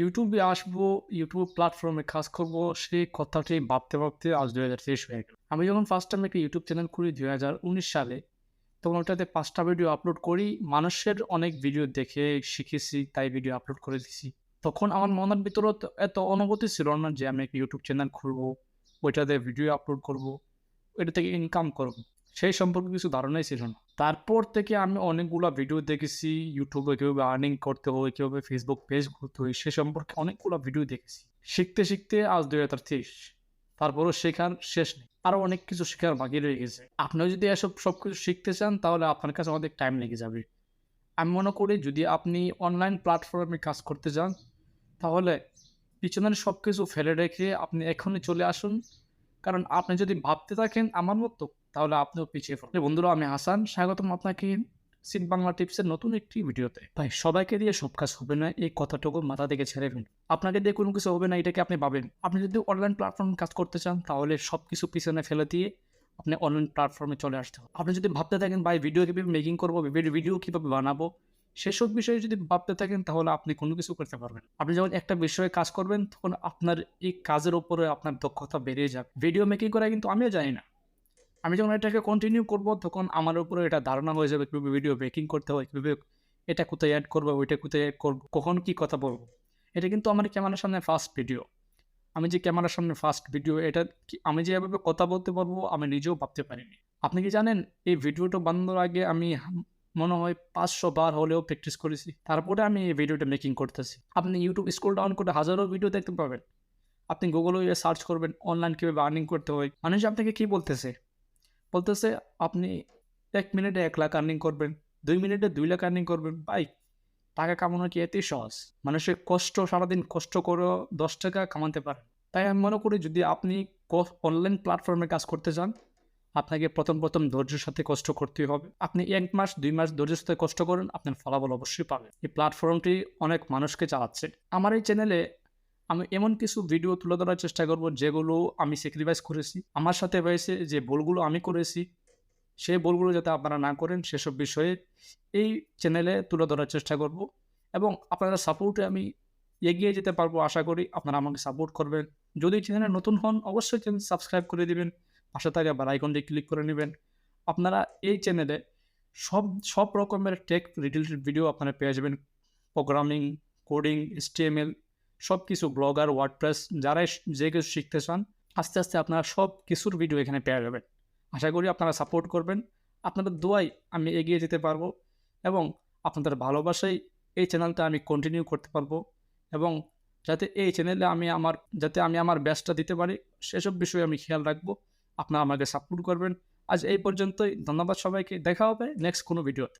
ইউটিউবে আসবো, ইউটিউব প্ল্যাটফর্মে কাজ করব, সেই কথাটি ভাবতে, ভাবতে আজ ২০২৩ হয়ে গেল। আমি যখন ফার্স্ট টাইম একটা ইউটিউব চ্যানেল খুলি ২০১৯ সালে, তখন ওটাতে ৫ টা ভিডিও আপলোড করি। মানুষের অনেক ভিডিও দেখে শিখেছি, তাই ভিডিও আপলোড করে দিছি। তখন আমার মনের ভিতরেও তো এত অনুভূতি ছিল না যে আমি একটা ইউটিউব চ্যানেল খুলবো, ওইটাতে ভিডিও আপলোড করব, ওইটা থেকে ইনকাম করব। সেই সম্পর্কে কিছু ধারণাই ছিল না। তারপর থেকে আমি অনেকগুলা ভিডিও দেখেছি, ইউটিউবে কীভাবে আর্নিং করতে হয়, কীভাবে ফেসবুক পেজ খুলতে হয়, সে সম্পর্কে অনেকগুলা ভিডিও দেখেছি। শিখতে, শিখতে আজ ২০২৩। তারপরও শেখার শেষ নেই। আরও অনেক কিছু শেখার বাকি রয়ে গেছে। আপনিও যদি এসব সবকিছু শিখতে চান, তাহলে আপনার কাছে অনেক টাইম লেগে যাবে। আমি মনে করি যদি আপনি অনলাইন প্ল্যাটফর্মে কাজ করতে চান, তাহলে পিছনের সবকিছু ফেলে রেখে আপনি এখনই চলে আসুন। কারণ আপনি যদি ভাবতে থাকেন আমার মতো, তাহলে আপনিও পিছিয়ে পড়বেন। বন্ধুরা, আমি হাসান, স্বাগতম আপনাকে সিট বাংলা টিপসের নতুন একটি ভিডিওতে। ভাই, সবাইকে দিয়ে সব কাজ হবে না, এই কথাটুকু মাথা থেকে ছেড়ে ফেলুন। আপনাকে দিয়ে কোনো কিছু হবে না, এটাকে আপনি ভাবেন। আপনি যদি অনলাইন প্ল্যাটফর্মে কাজ করতে চান, তাহলে সব কিছু পিছনে ফেলে দিয়ে আপনি অনলাইন প্ল্যাটফর্মে চলে আসতে হবে। আপনি যদি ভাবতে থাকেন ভাই ভিডিও কীভাবে মেকিং করবো, ভিডিও কীভাবে বানাবো, সেসব বিষয়ে যদি ভাবতে থাকেন, তাহলে আপনি কোনো কিছু করতে পারবেন। আপনি যখন একটা বিষয়ে কাজ করবেন, তখন আপনার এই কাজের উপরে আপনার দক্ষতা বেড়ে যাবে। ভিডিও মেকিং করা কিন্তু আমিও জানি না। আমি যখন এটাকে কন্টিনিউ করব, তখন আমার উপরে এটা ধারণা হয়ে যাবে কীভাবে ভিডিও মেকিং করতে হয়, কীভাবে এটা কোথায় অ্যাড করবো, ওইটা কোথায় অ্যাড করবো, কখন কী কথা বলবো। এটা কিন্তু আমার ক্যামেরার সামনে ফার্স্ট ভিডিও। আমি যে ক্যামেরার সামনে ফার্স্ট ভিডিও, এটা আমি যে এভাবে কথা বলতে পারবো, আমি নিজেও ভাবতে পারিনি। আপনি কি জানেন, এই ভিডিওটা বানানোর আগে আমি মনে হয় ৫০০ বার হলেও প্র্যাকটিস করেছি। তারপরে আমি এই ভিডিওটা মেকিং করতেছি। আপনি ইউটিউব স্ক্রল ডাউন করে হাজারো ভিডিও দেখতে পাবেন। আপনি গুগলে গিয়ে সার্চ করবেন অনলাইন কীভাবে আর্নিং করতে হয়। মানুষ আপনাকে কী বলতেছে? বলতেছে আপনি ১ মিনিটে ১ লাখ আর্নিং করবেন, ২ মিনিটে ২ লাখ আর্নিং করবেন। ভাই, টাকা কামানো কি এতই সহজ? মানুষের কষ্ট, সারাদিন কষ্ট করেও ১০ টাকা কামাতে পারে। তাই আমি মনে করি যদি আপনি অনলাইন প্ল্যাটফর্মে কাজ করতে চান, আপনাকে প্রথম ধৈর্যের সাথে কষ্ট করতেই হবে। আপনি ১ মাস ২ মাস ধৈর্যের সাথে কষ্ট করেন, আপনার ফলাফল অবশ্যই পাবেন। এই প্ল্যাটফর্মটি অনেক মানুষকে চালাচ্ছে। আমার এই চ্যানেলে আমি এমন কিছু ভিডিও তুলে ধরার চেষ্টা করব, যেগুলো আমি স্যাক্রিফাইস করেছি। আমার সাথে হয়েছে যে ভুলগুলো আমি করেছি, সেই ভুলগুলো যাতে আপনারা না করেন, সেসব বিষয়ে এই চ্যানেলে তুলে ধরার চেষ্টা করব। এবং আপনারা সাপোর্টে আমি এগিয়ে যেতে পারবো, আশা করি আপনারা আমাকে সাপোর্ট করবেন। যদি চ্যানেলে নতুন হন, অবশ্যই চ্যানেল সাবস্ক্রাইব করে দিবেন, পাশে থাকা বেল আইকনটি ক্লিক করে নেবেন। আপনারা এই চ্যানেলে সব রকমের টেক রিলেটেড ভিডিও আপনারা পেয়ে যাবেন। প্রোগ্রামিং, কোডিং, HTML সব কিছু, ব্লগার, ওয়ার্ডপ্রেস, যারাই যে কিছু শিখতে চান, আস্তে, আস্তে আপনারা সব কিছুর ভিডিও এখানে পেয়ে যাবেন। আশা করি আপনারা সাপোর্ট করবেন। আপনাদের দোয়ায় আমি এগিয়ে যেতে পারবো এবং আপনাদের ভালোবাসায় এই চ্যানেলটা আমি কন্টিনিউ করতে পারবো এবং যাতে এই চ্যানেলে আমি আমার বেস্টটা দিতে পারি, সেসব বিষয়ে আমি খেয়াল রাখবো। আপনারা আমাকে সাপোর্ট করবেন। আজ এই পর্যন্তই। ধন্যবাদ সবাইকে। দেখা হবে নেক্সট কোনো ভিডিওতে।